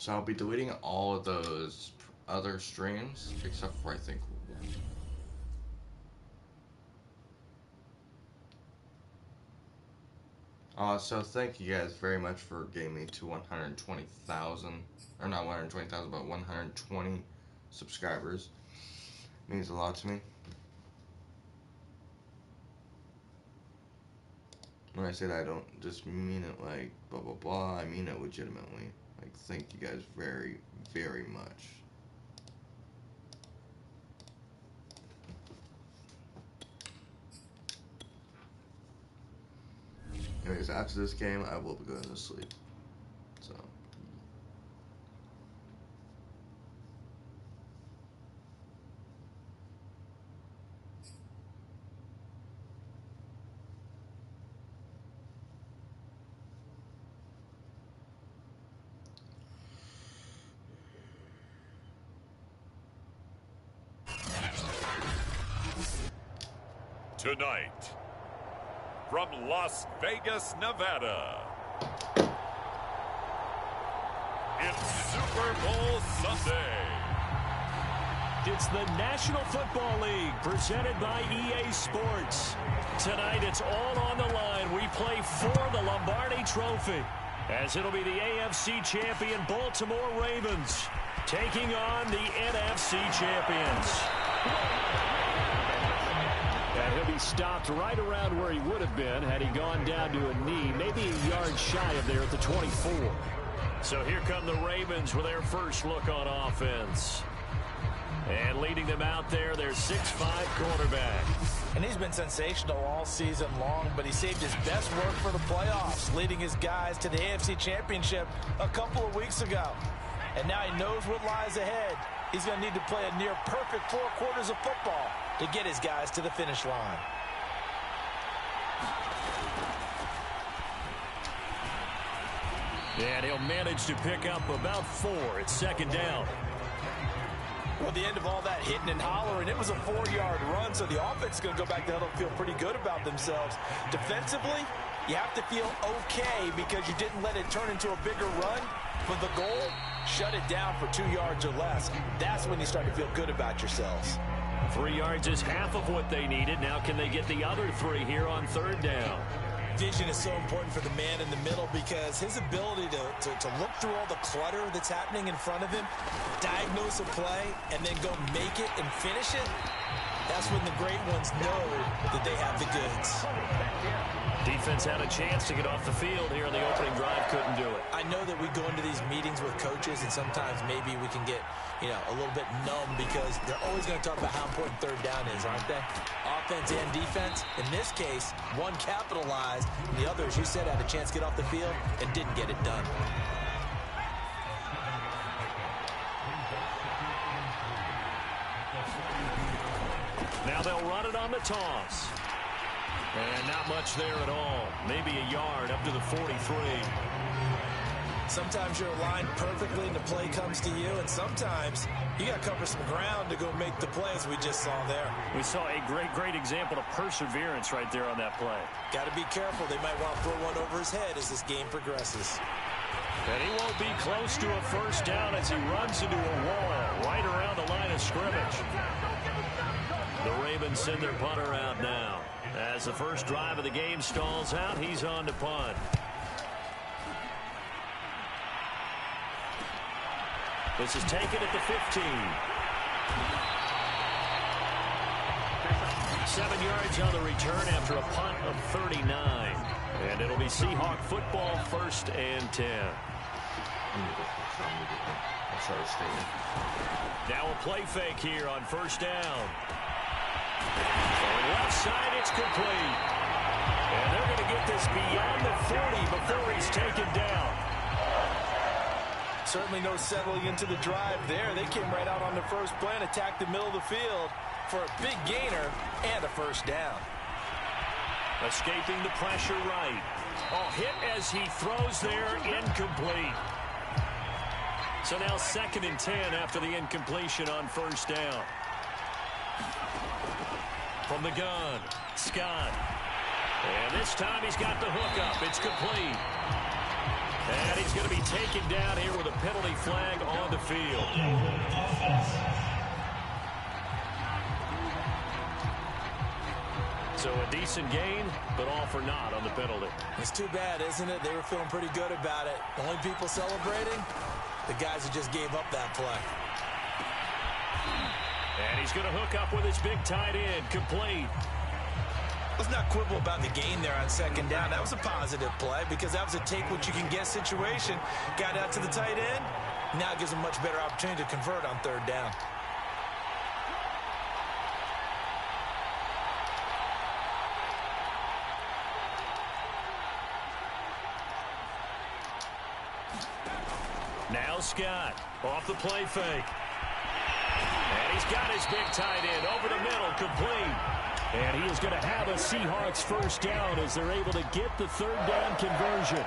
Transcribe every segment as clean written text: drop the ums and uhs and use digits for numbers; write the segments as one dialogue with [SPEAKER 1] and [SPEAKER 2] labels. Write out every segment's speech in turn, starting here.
[SPEAKER 1] So I'll be deleting all of those other streams except for I think one. So thank you guys very much for getting me to 120,000, or not 120,000, but 120 subscribers. It means a lot to me. When I say that, I don't just mean it like blah blah blah. I mean it legitimately. Like, thank you guys very, very much. Anyways, after this game, I will be going to sleep. So.
[SPEAKER 2] Tonight, from Las Vegas, Nevada, it's Super Bowl Sunday.
[SPEAKER 3] It's the National Football League presented by EA Sports. Tonight, it's all on the line. We play for the Lombardi Trophy, as it'll be the AFC champion Baltimore Ravens taking on the NFC champions. And he'll be stopped right around where he would have been had he gone down to a knee, maybe a yard shy of there at the 24. So here come the Ravens with their first look on offense. And leading them out there, their 6'5" quarterback.
[SPEAKER 4] And he's been sensational all season long, but he saved his best work for the playoffs, leading his guys to the AFC Championship a couple of weeks ago. And now he knows what lies ahead. He's going to need to play a near-perfect 4 quarters of football to get his guys to the finish line.
[SPEAKER 3] And he'll manage to pick up about 4 at second down.
[SPEAKER 4] Well, the end of all that hitting and hollering, it was a 4-yard run, so the offense is going to go back to huddle and feel pretty good about themselves. Defensively, you have to feel okay because you didn't let it turn into a bigger run. For the goal, shut it down for 2 yards or less. That's when you start to feel good about yourselves.
[SPEAKER 3] 3 yards is half of what they needed. Now can they get the other 3 here on third down?
[SPEAKER 4] Vision is so important for the man in the middle because his ability to look through all the clutter that's happening in front of him, diagnose a play, and then go make it and finish it, that's when the great ones know that they have the goods.
[SPEAKER 3] Defense had a chance to get off the field here in the opening drive, couldn't do it.
[SPEAKER 4] I know that we go into these meetings with coaches, and sometimes maybe we can get, a little bit numb because they're always going to talk about how important third down is, aren't they? Offense and defense. In this case, one capitalized, and the other, as you said, had a chance to get off the field and didn't get it done.
[SPEAKER 3] Now they'll run it on the toss. And not much there at all. Maybe a yard up to the 43.
[SPEAKER 4] Sometimes you're aligned perfectly and the play comes to you, and sometimes you got to cover some ground to go make the play, as we just saw there.
[SPEAKER 3] We saw a great example of perseverance right there on that play.
[SPEAKER 4] Got to be careful. They might want to throw one over his head as this game progresses.
[SPEAKER 3] And he won't be close to a first down as he runs into a wall right around the line of scrimmage. The Ravens send their punter out now. As the first drive of the game stalls out, he's on to punt. This is taken at the 15. 7 yards on the return after a punt of 39. And it'll be Seahawk football, 1st and 10. Now a play fake here on first down. On left side, it's complete. And they're going to get this beyond the 40 before he's taken down.
[SPEAKER 4] Certainly no settling into the drive there. They came right out on the first play and attacked the middle of the field for a big gainer and a first down.
[SPEAKER 3] Escaping the pressure right. Oh, hit as he throws there, incomplete. So now 2nd and 10 after the incompletion on first down. From the gun, Scott. And this time he's got the hook up. It's complete. And he's going to be taken down here with a penalty flag on the field. So a decent gain, but all for naught on the penalty.
[SPEAKER 4] It's too bad, isn't it? They were feeling pretty good about it. The only people celebrating, the guys who just gave up that play.
[SPEAKER 3] And he's going to hook up with his big tight end, complete.
[SPEAKER 4] Let's not quibble about the gain there on second down. That was a positive play because that was a take-what-you-can-get situation. Got out to the tight end. Now gives him much better opportunity to convert on third down.
[SPEAKER 3] Now Scott off the play fake. And he's got his big tight end over the middle, complete. And he is going to have a Seahawks first down as they're able to get the third down conversion.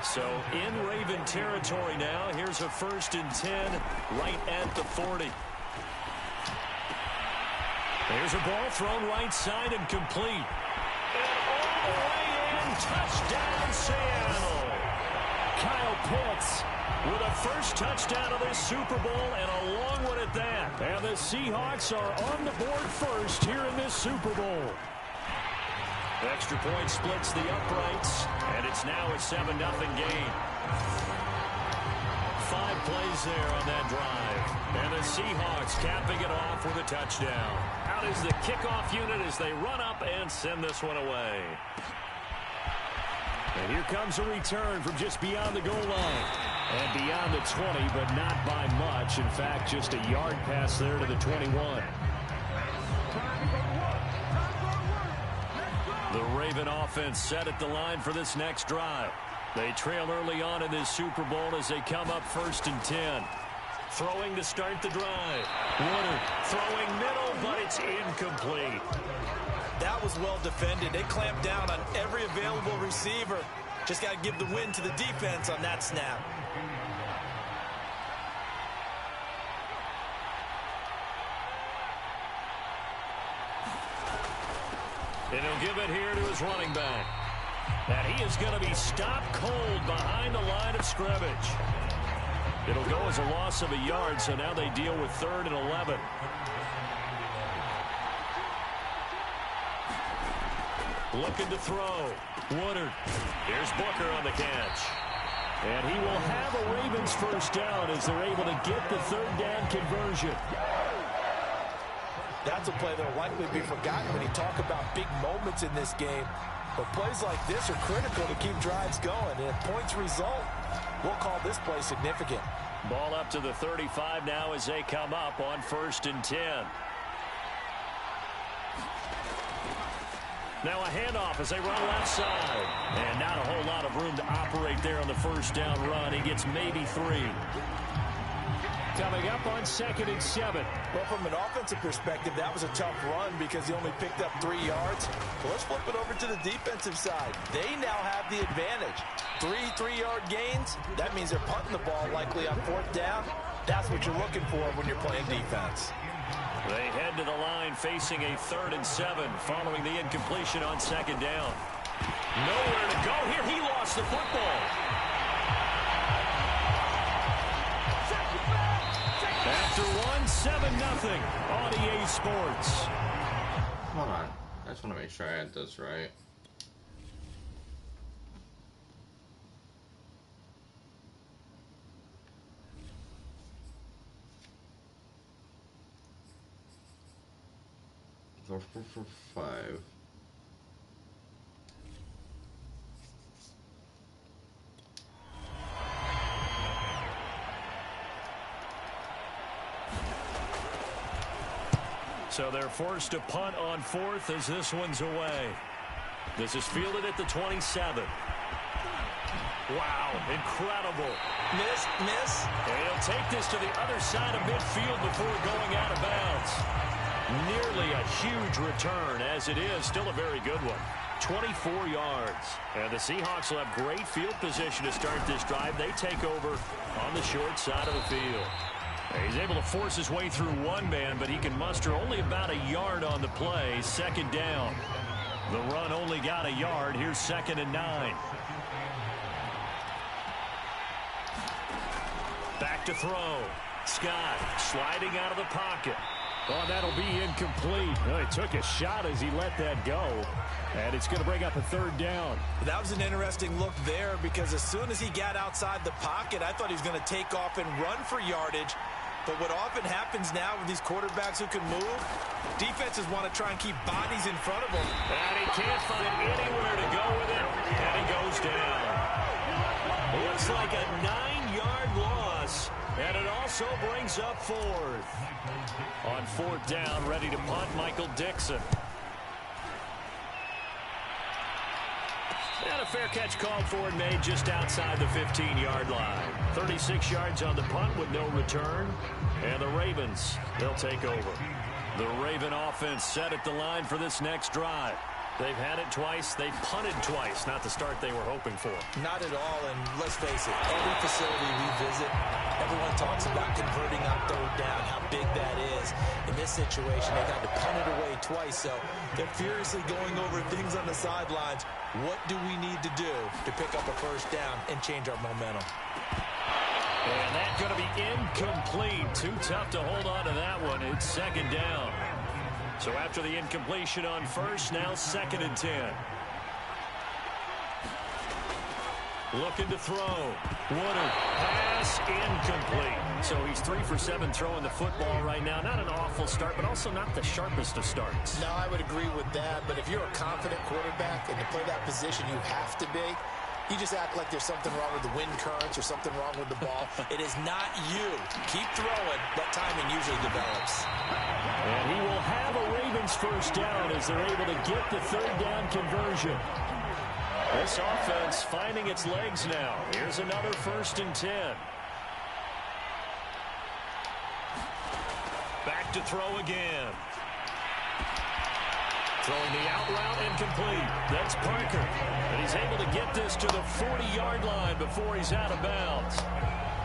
[SPEAKER 3] So in Raven territory now, here's a 1st and 10 right at the 40. There's a ball thrown right side and complete. And all the way in, touchdown Seattle. Kyle Pitts with a first touchdown of this Super Bowl and a long one at that. And the Seahawks are on the board first here in this Super Bowl. Extra point splits the uprights, and it's now a 7-0 game. 5 plays there on that drive. And the Seahawks capping it off with a touchdown. Out is the kickoff unit as they run up and send this one away. And here comes a return from just beyond the goal line. And beyond the 20, but not by much. In fact, just a yard pass there to the 21. The Raven offense set at the line for this next drive. They trail early on in this Super Bowl as they come up 1st and 10. Throwing to start the drive. Woodard throwing middle, but it's incomplete.
[SPEAKER 4] That was well defended. They clamped down on every available receiver. Just got to give the win to the defense on that snap.
[SPEAKER 3] And he'll give it here to his running back. And he is going to be stopped cold behind the line of scrimmage. It'll go as a loss of a yard, so now they deal with 3rd and 11. Looking to throw. Woodard. Here's Booker on the catch. And he will have a Ravens first down as they're able to get the third down conversion.
[SPEAKER 4] That's a play that will likely be forgotten when you talk about big moments in this game. But plays like this are critical to keep drives going. And if points result, we'll call this play significant.
[SPEAKER 3] Ball up to the 35 now as they come up on 1st and 10. Now a handoff as they run left side. And not a whole lot of room to operate there on the first down run. He gets maybe 3. Coming up on 2nd and 7.
[SPEAKER 4] Well, from an offensive perspective, that was a tough run because he only picked up 3 yards. Well, let's flip it over to the defensive side. They now have the advantage. 3 3-yard gains. That means they're punting the ball likely on 4th down. That's what you're looking for when you're playing defense.
[SPEAKER 3] They head to the line facing a 3rd and 7 following the incompletion on 2nd down. Nowhere to go here. He lost the football. After 7-0 on EA Sports.
[SPEAKER 1] Hold on. I just want to make sure I had this right. So 4 for 5.
[SPEAKER 3] So they're forced to punt on 4th as this one's away. This is fielded at the 27. Wow, incredible.
[SPEAKER 4] Miss.
[SPEAKER 3] And he'll take this to the other side of midfield before going out of bounds. Nearly a huge return, as it is still a very good one. 24 yards. And the Seahawks will have great field position to start this drive. They take over on the short side of the field. He's able to force his way through one man, but he can muster only about a yard on the play. 2nd down. The run only got a yard. Here's 2nd and 9. Back to throw. Scott sliding out of the pocket. Oh, that'll be incomplete. Oh, he took a shot as he let that go. And it's going to bring up a third down.
[SPEAKER 4] That was an interesting look there because as soon as he got outside the pocket, I thought he was going to take off and run for yardage. But what often happens now with these quarterbacks who can move, defenses want to try and keep bodies in front of them.
[SPEAKER 3] And he can't find anywhere to go with it. And he goes down. Looks like a 9-yard loss. And it also brings up fourth. On fourth down, ready to punt, Michael Dixon. And a fair catch called for and made just outside the 15-yard line. 36 yards on the punt with no return. And the Ravens, they'll take over. The Raven offense set at the line for this next drive. They've had it twice. They've punted twice. Not the start they were hoping for.
[SPEAKER 4] Not at all, and let's face it, every facility we visit, everyone talks about converting on third down, how big that is. In this situation, they got to punt it away twice, so they're furiously going over things on the sidelines. What do we need to do to pick up a first down and change our momentum?
[SPEAKER 3] And that's going to be incomplete. Too tough to hold on to that one. It's second down. So after the incompletion on first, now 2nd and 10. Looking to throw. Woodard. Pass incomplete. So he's 3 for 7 throwing the football right now. Not an awful start, but also not the sharpest of starts.
[SPEAKER 5] No, I would agree with that. But if you're a confident quarterback and to play that position, you have to be. You just act like there's something wrong with the wind currents or something wrong with the ball.
[SPEAKER 4] It is not you. Keep throwing. That timing usually develops.
[SPEAKER 3] And he will have a Ravens first down as they're able to get the third down conversion. This offense finding its legs now. Here's another 1st and 10. Back to throw again. Throwing the out route incomplete. That's Parker. And he's able to get this to the 40-yard line before he's out of bounds.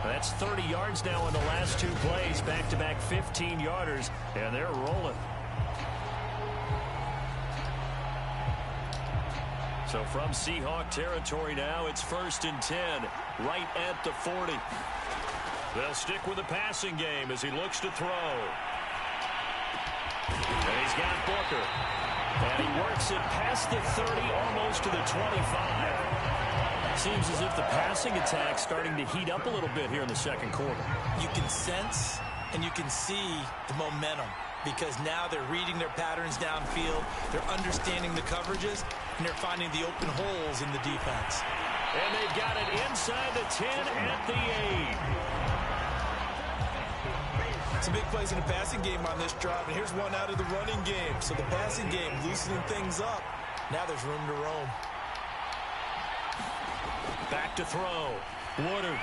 [SPEAKER 3] That's 30 yards now in the last 2 plays. Back-to-back 15-yarders. And they're rolling. So from Seahawk territory now, it's 1st and 10. Right at the 40. They'll stick with the passing game as he looks to throw. And he's got Booker. And he works it past the 30, almost to the 25. Seems as if the passing attack's starting to heat up a little bit here in the second quarter.
[SPEAKER 4] You can sense and you can see the momentum because now they're reading their patterns downfield, they're understanding the coverages, and they're finding the open holes in the defense.
[SPEAKER 3] And they've got it inside the 10 at the 8.
[SPEAKER 4] Some big plays in the passing game on this drive, and here's one out of the running game. So the passing game loosening things up. Now there's room to roam.
[SPEAKER 3] Back to throw. Woodard.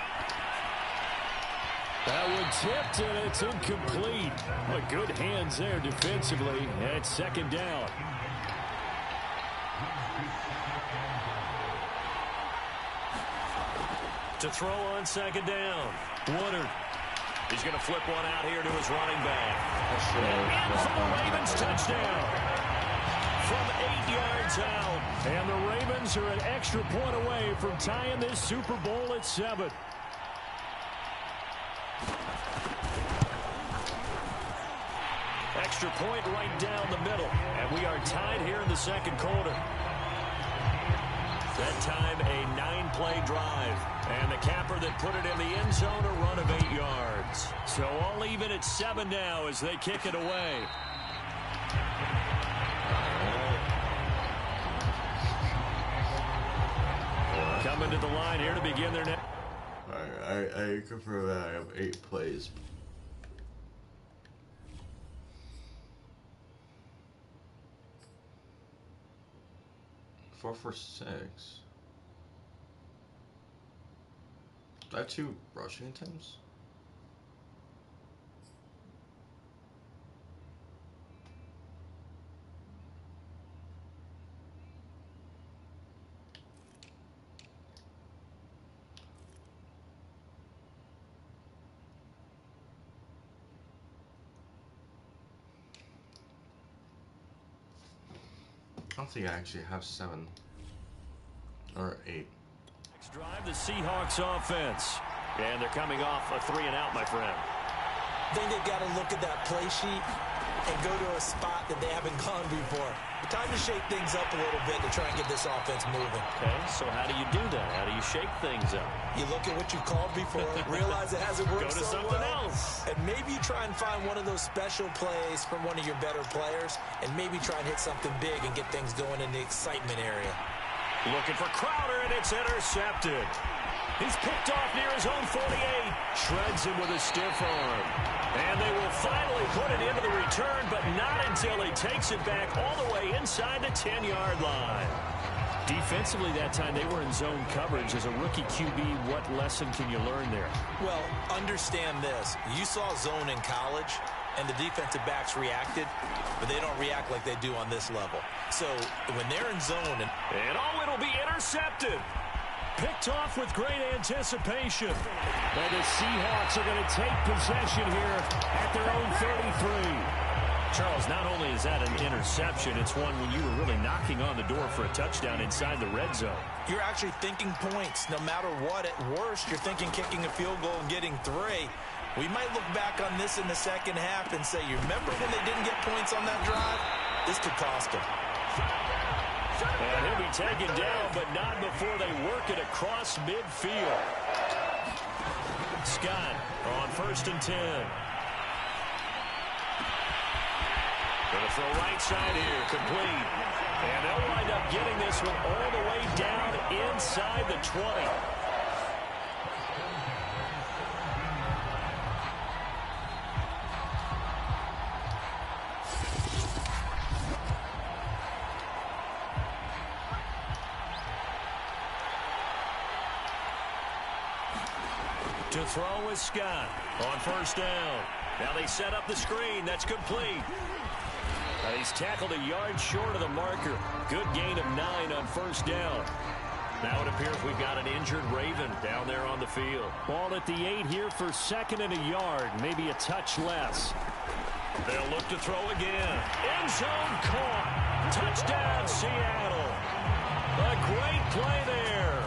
[SPEAKER 3] That one tipped, and it's incomplete. But good hands there defensively. And it's 2nd down. To throw on 2nd down. Woodard. He's going to flip one out here to his running back. And for the Ravens touchdown. From 8 yards out. And the Ravens are an extra point away from tying this Super Bowl at 7. Extra point right down the middle. And we are tied here in the second quarter. That time a 9-play drive. And the capper that put it in the end zone, a run of 8 yards. So all even at 7 now as they kick it away. Coming to the line here to begin their next.
[SPEAKER 1] I confirm that I have 8 plays. Four for 6. Do I have 2 rushing attempts? I don't think I actually have 7 or 8.
[SPEAKER 3] Next drive, the Seahawks offense. And they're coming off a 3-and-out, my friend.
[SPEAKER 4] I think they've got to look at that play sheet and go to a spot that they haven't gone before. Time to shake things up a little bit to try and get this offense moving.
[SPEAKER 3] Okay, so how do you do that? How do you shake things up?
[SPEAKER 4] You look at what you've called before, realize it hasn't worked
[SPEAKER 3] Go to
[SPEAKER 4] so
[SPEAKER 3] something
[SPEAKER 4] well,
[SPEAKER 3] else.
[SPEAKER 4] and maybe try and find one of those special plays from one of your better players, and maybe try and hit something big and get things going in the excitement area.
[SPEAKER 3] Looking for Crowder, and it's intercepted. He's picked off near his own 48. Shreds him with a stiff arm. And they will finally put it into the return, but not until he takes it back all the way inside the 10-yard line. Defensively that time, they were in zone coverage. As a rookie QB, what lesson can you learn there?
[SPEAKER 4] Well, understand this. You saw zone in college, and the defensive backs reacted, but they don't react like they do on this level. So when they're in zone...
[SPEAKER 3] And it'll be intercepted. Picked off with great anticipation. And the Seahawks are going to take possession here at their own 33. Charles, not only is that an interception, it's one when you were really knocking on the door for a touchdown inside the red zone.
[SPEAKER 4] You're actually thinking points. No matter what, at worst, you're thinking kicking a field goal and getting 3. We might look back on this in the second half and say, you remember when they didn't get points on that drive? This could cost them.
[SPEAKER 3] And he'll be taken down, but not before they work it across midfield. Scott on 1st and 10. Going to throw right side here, complete. And they'll wind up getting this one all the way down inside the 20. To throw is Scott on 1st down. Now they set up the screen. That's complete. He's tackled a yard short of the marker. Good gain of 9 on 1st down. Now it appears we've got an injured Raven down there on the field. Ball at the 8 here for 2nd and a yard. Maybe a touch less. They'll look to throw again. End zone caught. Touchdown, Seattle. A great play there.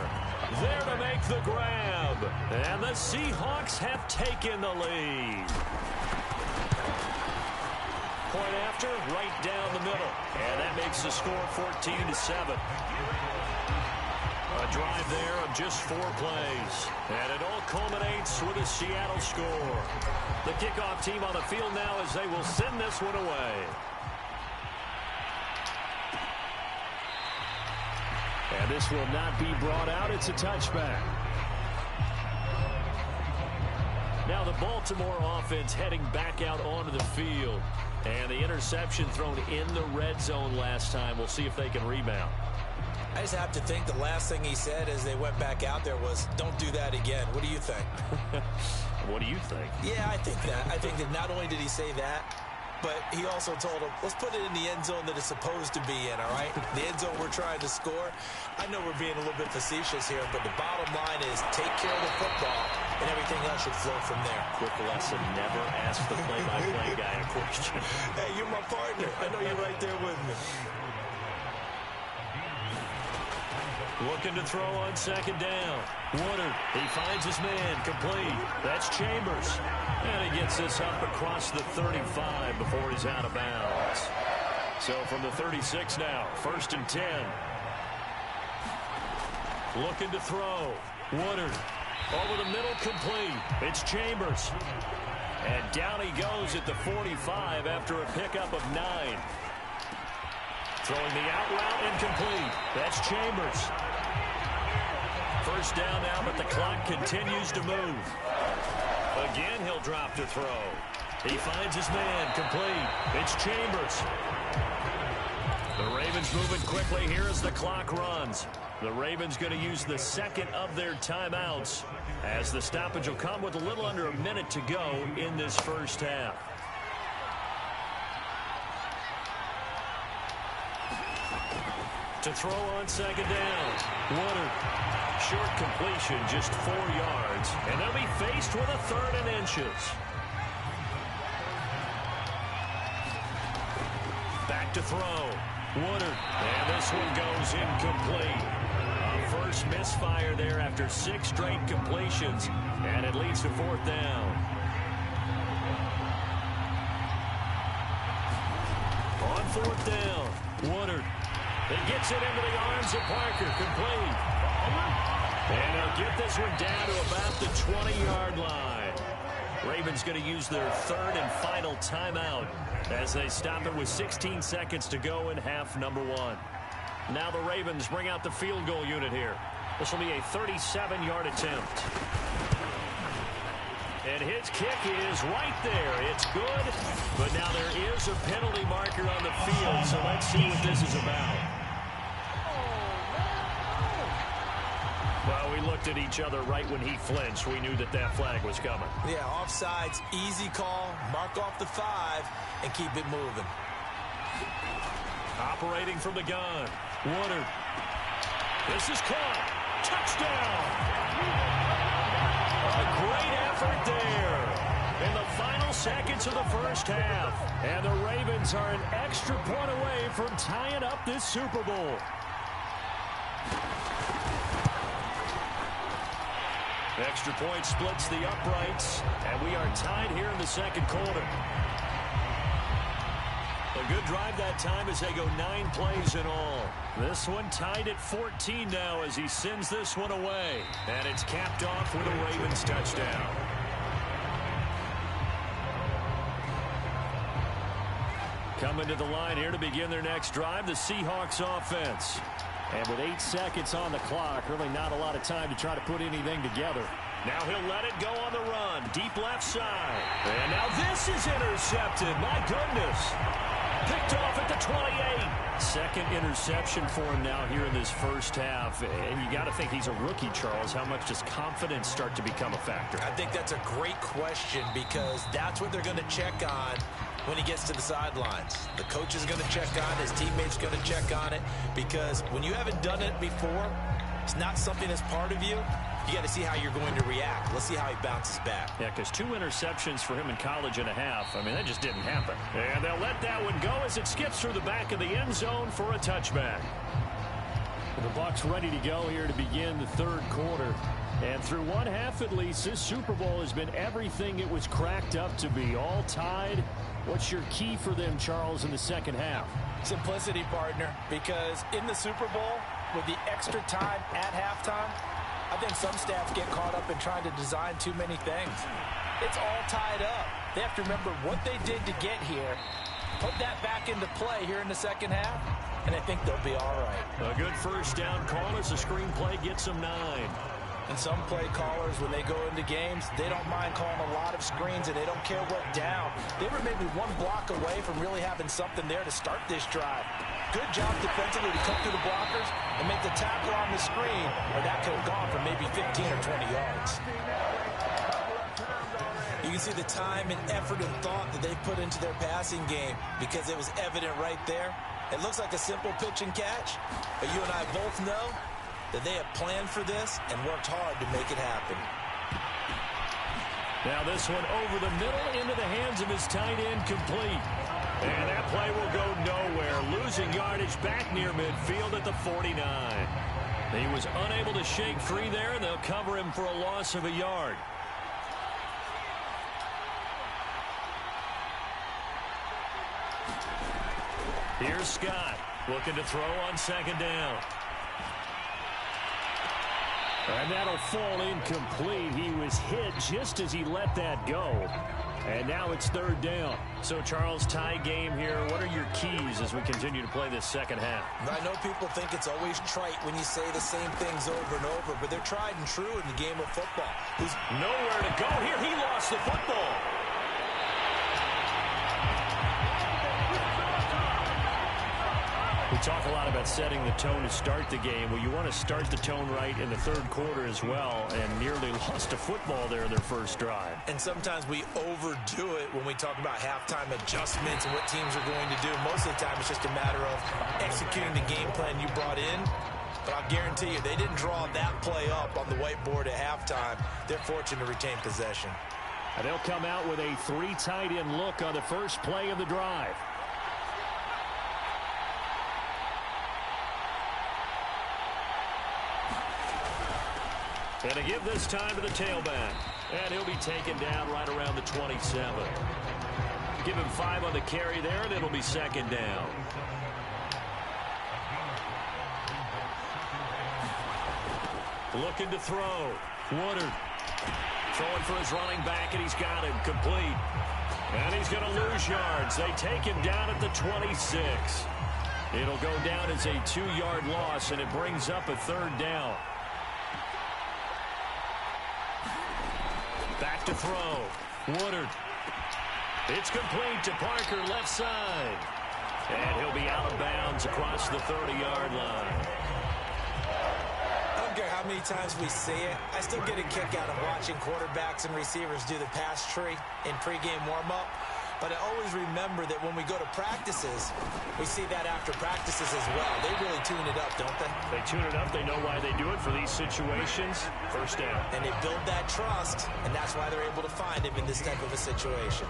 [SPEAKER 3] There to make the grab. And the Seahawks have taken the lead. Point after, right down the middle. And that makes the score 14-7. A drive there of just 4 plays. And it all culminates with a Seattle score. The kickoff team on the field now as they will send this one away. And this will not be brought out. It's a touchback. Now the Baltimore offense heading back out onto the field. And the interception thrown in the red zone last time. We'll see if they can rebound.
[SPEAKER 4] I just have to think the last thing he said as they went back out there was, don't do that again. What do you think?
[SPEAKER 3] What do you think?
[SPEAKER 4] Yeah, I think that. I think that not only did he say that, but he also told him, let's put it in the end zone that it's supposed to be in, all right? The end zone we're trying to score. I know we're being a little bit facetious here, but the bottom line is take care of the football, and everything else should flow from there.
[SPEAKER 3] Quick lesson, never ask the play-by-play guy a question.
[SPEAKER 4] Hey, you're my partner. I know you're right there with me.
[SPEAKER 3] Looking to throw on 2nd down. Woodard, he finds his man, complete. That's Chambers. And he gets this up across the 35 before he's out of bounds. So from the 36 now, 1st and 10. Looking to throw. Woodard, over the middle, complete. It's Chambers. And down he goes at the 45 after a pickup of 9. Throwing the out route, incomplete. That's Chambers. 1st down now, but the clock continues to move. Again, he'll drop to throw. He finds his man, complete. It's Chambers. The Ravens moving quickly here as the clock runs. The Ravens going to use the 2nd of their timeouts as the stoppage will come with a little under a minute to go in this 1st half. To throw on 2nd down. Woodard. Short completion, just 4 yards. And they'll be faced with a 3rd and inches. Back to throw. Woodard. And this one goes incomplete. A first misfire there after 6 straight completions, and it leads to 4th down. On 4th down, Woodard. He gets it into the arms of Parker, complete. And they'll get this one down to about the 20-yard line. Ravens going to use their 3rd and final timeout as they stop it with 16 seconds to go in half number 1. Now the Ravens bring out the field goal unit here. This will be a 37-yard attempt. And his kick is right there. It's good, but now there is a penalty marker on the field, so let's see what this is about. Well, we looked at each other right when he flinched. We knew that that flag was coming.
[SPEAKER 4] Yeah, offsides, easy call. Mark off the 5 and keep it moving.
[SPEAKER 3] Operating from the gun, Woodard. This is caught. Touchdown! A great effort there in the final seconds of the first half. And the Ravens are an extra point away from tying up this Super Bowl. Extra point splits the uprights, and we are tied here in the second quarter. A good drive that time as they go 9 plays in all. This one tied at 14 now as he sends this one away. And it's capped off with a Ravens touchdown. Coming to the line here to begin their next drive, the Seahawks offense. And with 8 seconds on the clock, really not a lot of time to try to put anything together. Now he'll let it go on the run. Deep left side. And now this is intercepted. My goodness. Picked off at the 28. Second interception for him now here in this first half. And you got to think he's a rookie, Charles. How much does confidence start to become a factor?
[SPEAKER 4] I think that's a great question because that's what they're going to check on when he gets to the sidelines. The coach is going to check on it. His teammates going to check on it because when you haven't done it before, it's not something that's part of you. You got to see how you're going to react. Let's see how he bounces back.
[SPEAKER 3] Yeah, because 2 interceptions for him in college and a half. I mean, that just didn't happen. And they'll let that one go as it skips through the back of the end zone for a touchback. The Bucs ready to go here to begin the third quarter. And through one half at least, this Super Bowl has been everything it was cracked up to be. All tied. What's your key for them, Charles, in the second half?
[SPEAKER 4] Simplicity, partner, because in the Super Bowl, with the extra time at halftime, I think some staffs get caught up in trying to design too many things. It's all tied up. They have to remember what they did to get here, put that back into play here in the second half, and I think they'll be all right.
[SPEAKER 3] A good first down call as the screenplay gets them 9.
[SPEAKER 4] And some play callers, when they go into games, they don't mind calling a lot of screens, and they don't care what down. They were maybe 1 block away from really having something there to start this drive. Good job defensively to cut through the blockers and make the tackle on the screen, or that could have gone for maybe 15 or 20 yards. You can see the time and effort and thought that they put into their passing game because it was evident right there. It looks like a simple pitch and catch, but you and I both know that they have planned for this and worked hard to make it happen.
[SPEAKER 3] Now this one over the middle into the hands of his tight end, complete. And that play will go nowhere. Losing yardage back near midfield at the 49. He was unable to shake free there, and they'll cover him for a loss of a yard. Here's Scott looking to throw on second down. And that'll fall incomplete. He was hit just as he let that go. And now it's third down. So, Charles, tie game here. What are your keys as we continue to play this second half?
[SPEAKER 4] I know people think it's always trite when you say the same things over and over, but they're tried and true in the game of football.
[SPEAKER 3] There's nowhere to go here. He lost the football. We talk a lot about setting the tone to start the game. Well, you want to start the tone right in the third quarter as well, and nearly lost a football there in their first drive.
[SPEAKER 4] And sometimes we overdo it when we talk about halftime adjustments and what teams are going to do. Most of the time, it's just a matter of executing the game plan you brought in. But I'll guarantee you, they didn't draw that play up on the whiteboard at halftime. They're fortunate to retain possession.
[SPEAKER 3] And they'll come out with a 3 tight end look on the first play of the drive. And to give this time to the tailback. And he'll be taken down right around the 27. Give him 5 on the carry there, and it'll be second down. Looking to throw. Woodard throwing for his running back, and he's got him complete. And he's going to lose yards. They take him down at the 26. It'll go down as a 2-yard loss, and it brings up a third down. Back to throw. Woodard. It's complete to Parker, left side. And he'll be out of bounds across the 30-yard line.
[SPEAKER 4] I don't care how many times we see it. I still get a kick out of watching quarterbacks and receivers do the pass tree in pregame warm-up. But I always remember that when we go to practices, we see that after practices as well. They really tune it up, don't they?
[SPEAKER 3] They tune it up. They know why they do it for these situations. First down.
[SPEAKER 4] And they build that trust, and that's why they're able to find him in this type of a situation.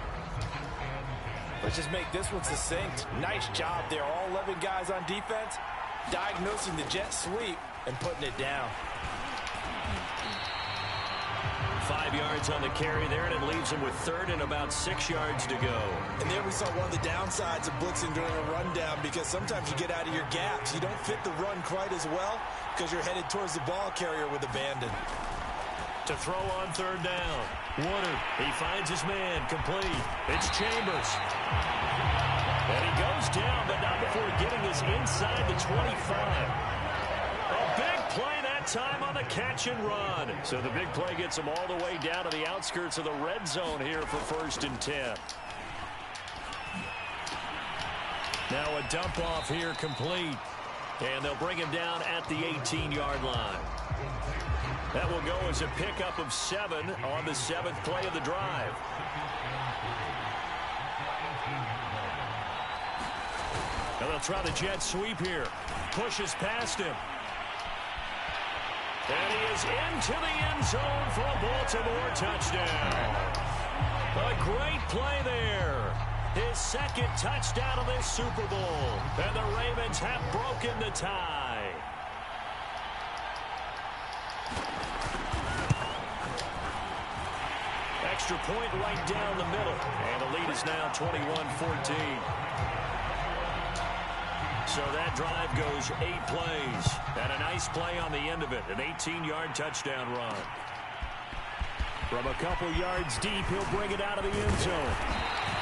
[SPEAKER 4] Let's just make this one succinct. Nice job there. All 11 guys on defense diagnosing the jet sweep and putting it down.
[SPEAKER 3] 5 yards on the carry there, and it leaves him with third and about 6 yards to go.
[SPEAKER 4] And there we saw one of the downsides of blitzing during a rundown, because sometimes you get out of your gaps. You don't fit the run quite as well because you're headed towards the ball carrier with abandon.
[SPEAKER 3] To throw on third down. Woodard, he finds his man, complete. It's Chambers. And he goes down, but not before getting us inside the 25. A big play that time on the catch and run. So the big play gets him all the way down to the outskirts of the red zone here for 1st and 10. Now a dump off here complete. And they'll bring him down at the 18-yard line. That will go as a pickup of 7 on the 7th play of the drive. Now they'll try the jet sweep here. Pushes past him. And he is into the end zone for a Baltimore touchdown. A great play there. His 2nd touchdown of this Super Bowl. And the Ravens have broken the tie. Extra point right down the middle. And the lead is now 21-14. So that drive goes 8 plays. And a nice play on the end of it. An 18-yard touchdown run. From a couple yards deep, he'll bring it out of the end zone.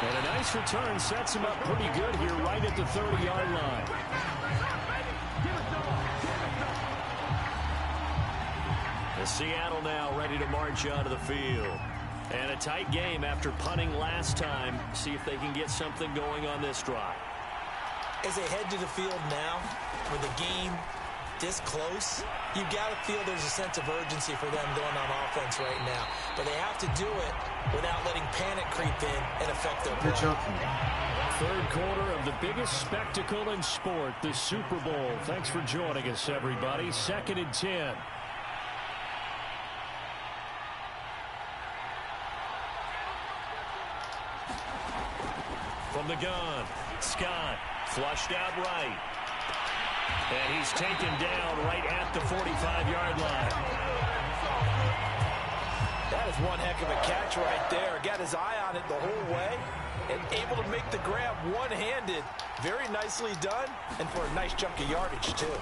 [SPEAKER 3] And a nice return sets him up pretty good here right at the 30-yard line. And Seattle now ready to march onto the field. And a tight game after punting last time. See if they can get something going on this drive.
[SPEAKER 4] As they head to the field now, with the game this close, you've got to feel there's a sense of urgency for them going on offense right now. But they have to do it without letting panic creep in and affect their play.
[SPEAKER 3] Third quarter of the biggest spectacle in sport, the Super Bowl. Thanks for joining us, everybody. 2nd and 10. From the gun, Scott flushed out right. And he's taken down right at the 45-yard line.
[SPEAKER 4] That is one heck of a catch right there. Got his eye on it the whole way and able to make the grab one-handed. Very nicely done, and for a nice chunk of yardage, too.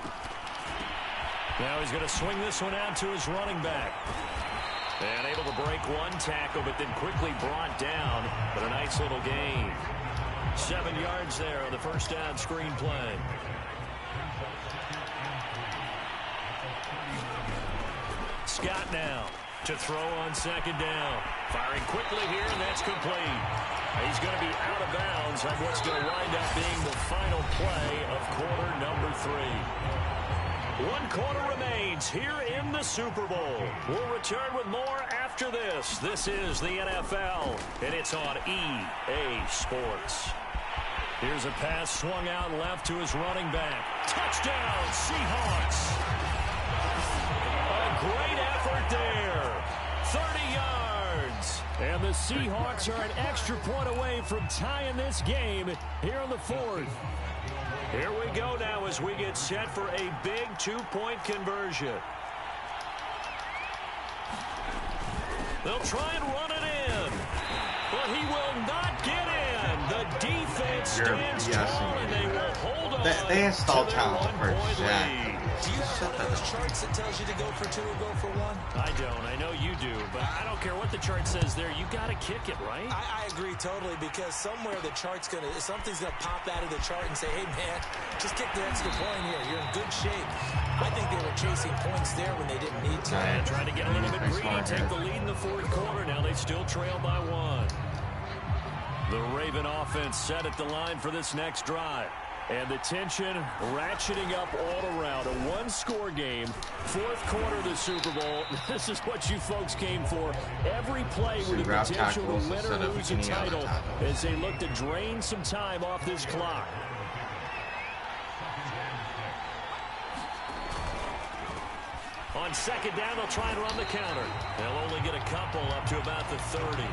[SPEAKER 3] Now he's going to swing this one out to his running back. And able to break one tackle, but then quickly brought down. But a nice little gain. 7 yards there on the first down screen play. Scott now to throw on 2nd down. Firing quickly here, and that's complete. He's going to be out of bounds on what's going to wind up being the final play of quarter number 3. 1 quarter remains here in the Super Bowl. We'll return with more after this. This is the NFL, and it's on EA Sports. Here's a pass swung out left to his running back. Touchdown, Seahawks. A great effort there. 30 yards. And the Seahawks are an extra point away from tying this game here in the 4th. Here we go now as we get set for a big 2-point conversion. They'll try and run it in. But he will not get in. The defense stands tall, and they will hold on.
[SPEAKER 1] They installed talent for Jack.
[SPEAKER 4] Do you have one of those charts that tells you to go for 2 or go for 1?
[SPEAKER 3] I don't. I know you do, but I don't care what the chart says there. You got to kick it, right?
[SPEAKER 4] I agree totally, because somewhere the chart's something's gonna pop out of the chart and say, hey man, just kick the extra point here. You're in good shape. I think they were chasing points there when they didn't need to.
[SPEAKER 3] And trying to get a little bit greedy, take the lead in the fourth quarter. Now they still trail by 1. The Raven offense set at the line for this next drive. And the tension ratcheting up all around. A one-score game, fourth quarter of the Super Bowl. This is what you folks came for. Every play with the potential to win or lose a title as they look to drain some time off this clock. On second down, they'll try and run the counter. They'll only get a couple up to about the 30.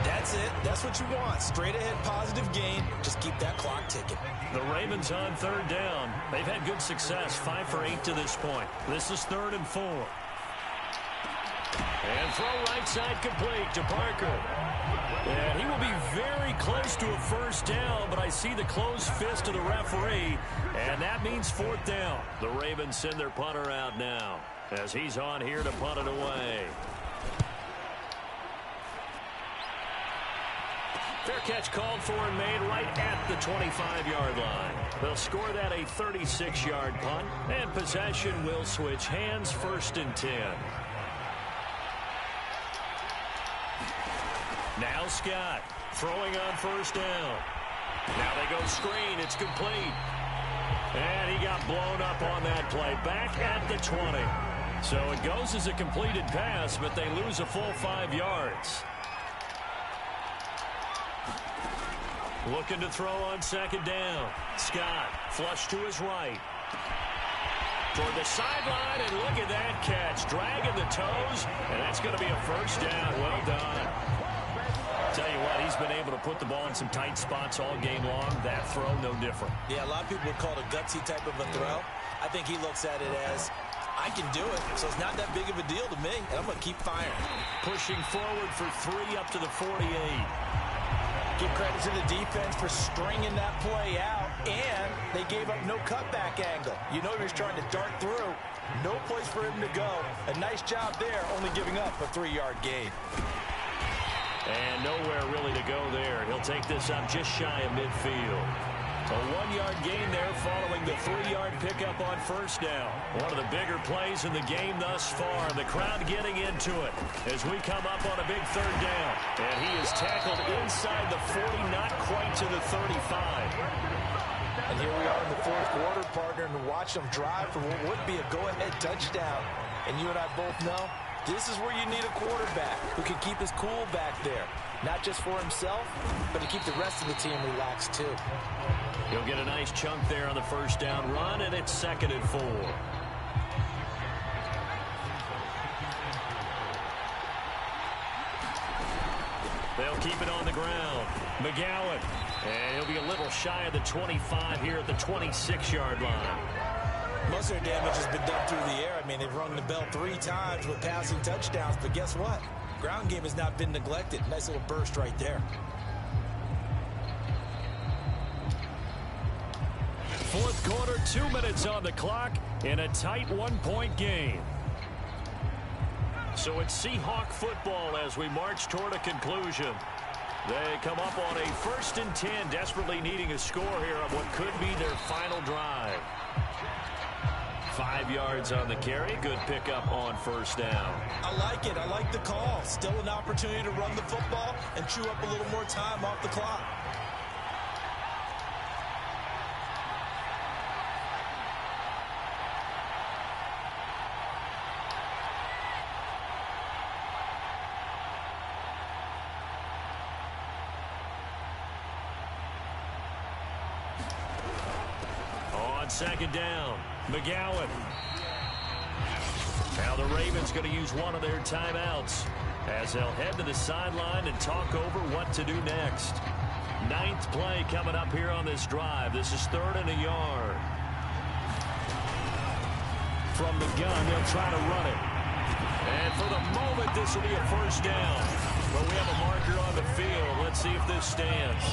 [SPEAKER 4] That's it. That's what you want. Straight ahead positive gain. Just keep that clock ticking.
[SPEAKER 3] The Ravens on third down. They've had good success, 5 for 8 to this point. This is 3rd and 4. And throw right side complete to Parker. And he will be very close to a first down, but I see the closed fist of the referee, and that means 4th down. The Ravens send their punter out now as he's on here to punt it away. Fair catch called for and made right at the 25-yard line. They'll score that a 36-yard punt, and possession will switch hands, 1st and 10. Now Scott throwing on 1st down. Now they go screen. It's complete. And he got blown up on that play. Back at the 20. So it goes as a completed pass, but they lose a full 5 yards. Looking to throw on 2nd down. Scott flush to his right. Toward the sideline, and look at that catch. Dragging the toes, and that's going to be a 1st down. Well done. Tell you what, he's been able to put the ball in some tight spots all game long. That throw, no different.
[SPEAKER 4] Yeah, a lot of people would call it a gutsy type of a throw. I think he looks at it as, I can do it, so it's not that big of a deal to me, and I'm going to keep firing.
[SPEAKER 3] Pushing forward for 3 up to the 48.
[SPEAKER 4] Give credit to the defense for stringing that play out, and they gave up no cutback angle. You know he was trying to dart through. No place for him to go. A nice job there, only giving up a 3-yard gain.
[SPEAKER 3] And nowhere really to go there. He'll take this up just shy of midfield. A 1-yard gain there following the 3-yard pickup on 1st down. One of the bigger plays in the game thus far. The crowd getting into it as we come up on a big 3rd down. And he is tackled inside the 40, not quite to the 35.
[SPEAKER 4] And here we are in the 4th quarter, partner, and watch them drive for what would be a go-ahead touchdown. And you and I both know this is where you need a quarterback who can keep his cool back there. Not just for himself, but to keep the rest of the team relaxed too.
[SPEAKER 3] He'll get a nice chunk there on the 1st down run, and it's 2nd and 4. They'll keep it on the ground. McGowan, and he'll be a little shy of the 25 here at the 26-yard line.
[SPEAKER 4] Most of their damage has been done through the air. I mean, they've rung the bell 3 times with passing touchdowns, but guess what? Ground game has not been neglected. Nice little burst right there.
[SPEAKER 3] 4th quarter, 2 minutes on the clock in a tight 1-point game. So it's Seahawk football as we march toward a conclusion. They come up on a 1st and 10, desperately needing a score here on what could be their final drive. 5 yards on the carry. Good pickup on 1st down.
[SPEAKER 4] I like it. I like the call. Still an opportunity to run the football and chew up a little more time off the clock.
[SPEAKER 3] On 2nd down, McGowan. Now the Ravens going to use one of their timeouts as they'll head to the sideline and talk over what to do next. 9th play coming up here on this drive. This is 3rd and a yard. From the gun, they'll try to run it. And for the moment, this will be a first down. But we have a marker on the field. Let's see if this stands.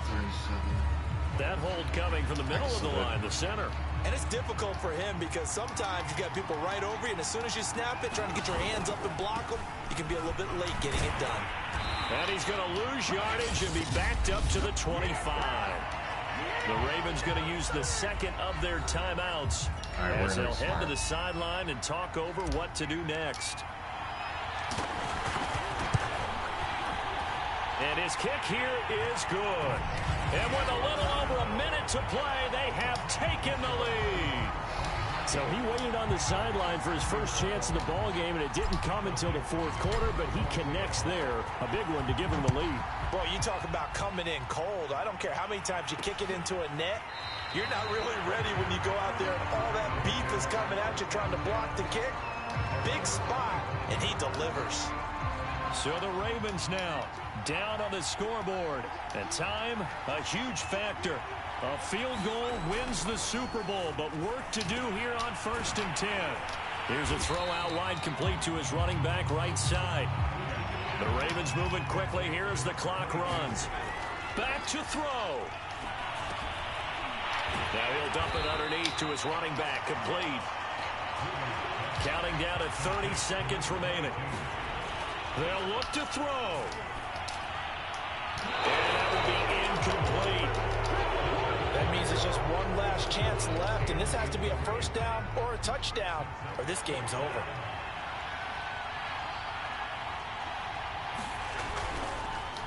[SPEAKER 1] 37.
[SPEAKER 3] That hold coming from the middle of the line, the center.
[SPEAKER 4] And it's difficult for him because sometimes you got people right over you, and as soon as you snap it, trying to get your hands up and block them, you can be a little bit late getting it done.
[SPEAKER 3] And he's going to lose yardage and be backed up to the 25. The Ravens going to use the second of their timeouts as they'll head to the sideline and talk over what to do next. And his kick here is good. And with a little over a minute to play, they have taken the lead. So he waited on the sideline for his first chance in the ball game, and it didn't come until the fourth quarter, but he connects there. A big one to give him the lead.
[SPEAKER 4] Boy, you talk about coming in cold. I don't care how many times you kick it into a net. You're not really ready when you go out there and all that beef is coming at you trying to block the kick. Big spot, and he delivers.
[SPEAKER 3] So the Ravens now down on the scoreboard. And time, a huge factor. A field goal wins the Super Bowl, but work to do here on 1st and 10. Here's a throw out wide, complete to his running back right side. The Ravens moving quickly here as the clock runs. Back to throw. Now he'll dump it underneath to his running back, complete. Counting down at 30 seconds remaining. They'll look to throw. And that will be incomplete.
[SPEAKER 4] That means there's just one last chance left, and this has to be a first down or a touchdown, or this game's over.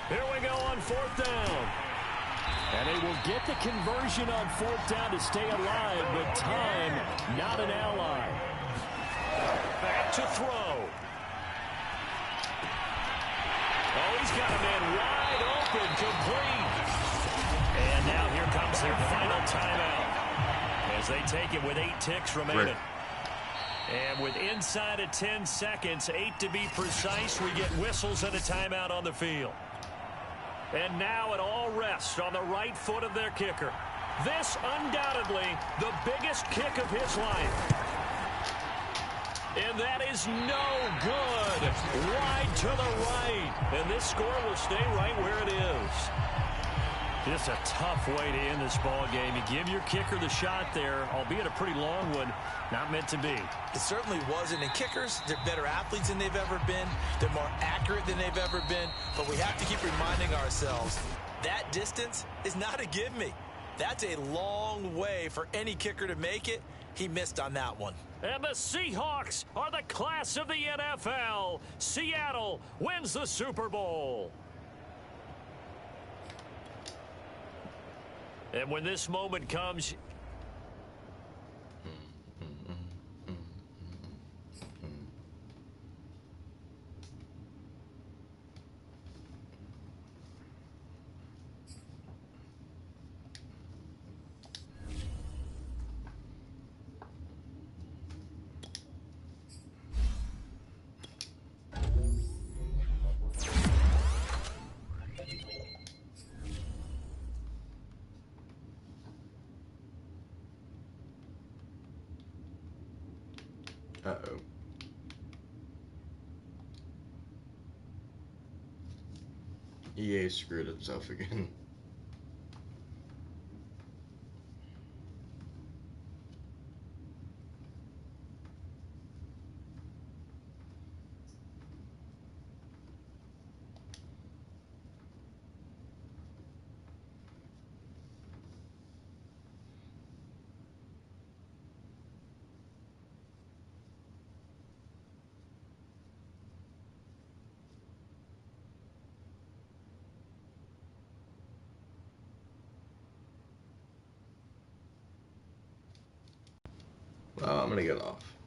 [SPEAKER 3] Here we go on 4th down. And they will get the conversion on 4th down to stay alive, but time, not an ally. Back to throw. Oh, he's got a man wide open, complete. And now here comes their final timeout as they take it with 8 ticks remaining.
[SPEAKER 1] Great.
[SPEAKER 3] And with inside of 10 seconds, 8 to be precise, we get whistles and a timeout on the field. And now it all rests on the right foot of their kicker. This undoubtedly the biggest kick of his life. And that is no good. Wide to the right. And this score will stay right where it is. Just a tough way to end this ball game. You give your kicker the shot there, albeit a pretty long one, not meant to be.
[SPEAKER 4] It certainly wasn't. And kickers, they're better athletes than they've ever been. They're more accurate than they've ever been. But we have to keep reminding ourselves, that distance is not a give-me. That's a long way for any kicker to make it. He missed on that one.
[SPEAKER 3] And the Seahawks are the class of the NFL. Seattle wins the Super Bowl. And when this moment comes,
[SPEAKER 1] Uh-oh. EA screwed itself again. Well, I'm gonna get off.